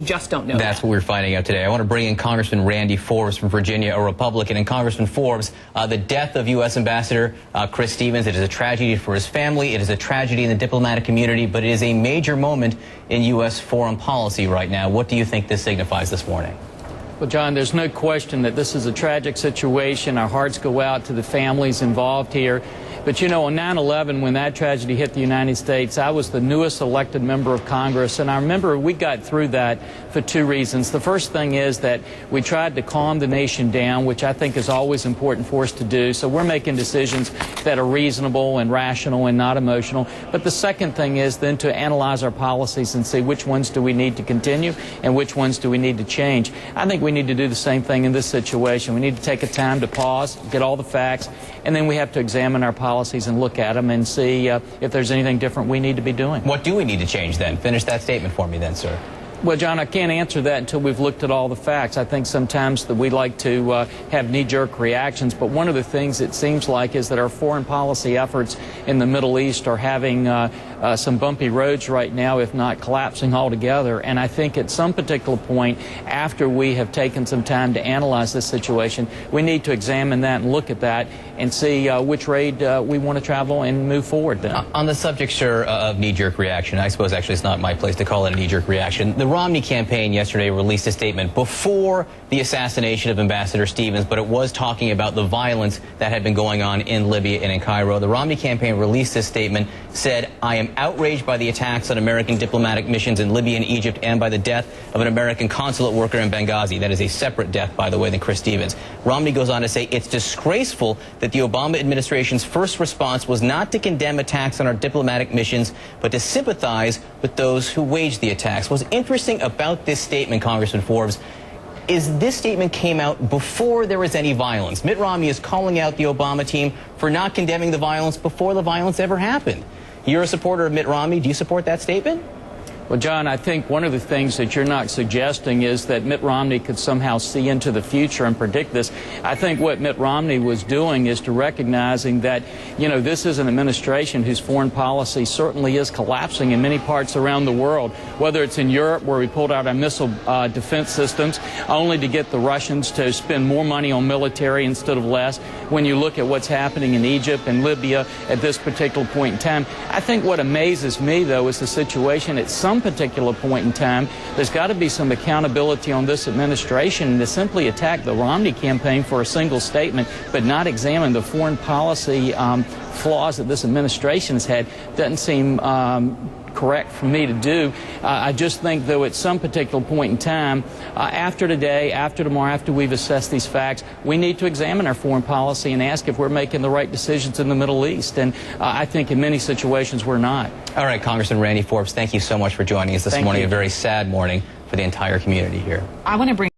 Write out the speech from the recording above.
Just don't know. That's what we're finding out today. I want to bring in Congressman Randy Forbes from Virginia, a Republican. And Congressman Forbes, the death of U.S. Ambassador Chris Stevens, it is a tragedy for his family. It is a tragedy in the diplomatic community, but it is a major moment in U.S. foreign policy right now. What do you think this signifies this morning? Well, John, there's no question that this is a tragic situation. Our hearts go out to the families involved here. But, you know, on 9/11, when that tragedy hit the United States, I was the newest elected member of Congress, and I remember we got through that for two reasons. The first thing is that we tried to calm the nation down, which I think is always important for us to do. So we're making decisions that are reasonable and rational and not emotional. But the second thing is then to analyze our policies and see which ones do we need to continue and which ones do we need to change. I think we need to do the same thing in this situation. We need to take a time to pause, get all the facts, and then we have to examine our policies and look at them and see if there's anything different we need to be doing. What do we need to change then? Finish that statement for me then, sir. Well, John, I can't answer that until we've looked at all the facts. I think sometimes that we like to have knee-jerk reactions, but one of the things it seems like is that our foreign policy efforts in the Middle East are having some bumpy roads right now, if not collapsing altogether. And I think at some particular point, after we have taken some time to analyze this situation, we need to examine that and look at that and see which road we want to travel and move forward then. On the subject, sir, of knee-jerk reaction, I suppose actually it's not my place to call it a knee-jerk reaction. The Romney campaign yesterday released a statement before the assassination of Ambassador Stevens, but it was talking about the violence that had been going on in Libya and in Cairo. The Romney campaign released this statement, said, "I am outraged by the attacks on American diplomatic missions in Libya and Egypt and by the death of an American consulate worker in Benghazi." That is a separate death, by the way, than Chris Stevens. Romney goes on to say, "It's disgraceful that the Obama administration's first response was not to condemn attacks on our diplomatic missions, but to sympathize with those who waged the attacks." What's interesting about this statement, Congressman Forbes, is this statement came out before there was any violence. Mitt Romney is calling out the Obama team for not condemning the violence before the violence ever happened. You're a supporter of Mitt Romney. Do you support that statement? Well, John, I think one of the things that you're not suggesting is that Mitt Romney could somehow see into the future and predict this. I think what Mitt Romney was doing is to recognizing that, you know, this is an administration whose foreign policy certainly is collapsing in many parts around the world, whether it's in Europe where we pulled out our missile defense systems only to get the Russians to spend more money on military instead of less. When you look at what's happening in Egypt and Libya at this particular point in time, I think what amazes me, though, is the situation at some particular point in time, there's got to be some accountability on this administration, and to simply attack the Romney campaign for a single statement but not examine the foreign policy flaws that this administration has had doesn't seem correct for me to do. I just think, though, at some particular point in time, after today, after tomorrow, after we've assessed these facts, we need to examine our foreign policy and ask if we're making the right decisions in the Middle East. And I think in many situations we're not. All right, Congressman Randy Forbes, thank you so much for joining us this morning. A very sad morning for the entire community here. I want to bring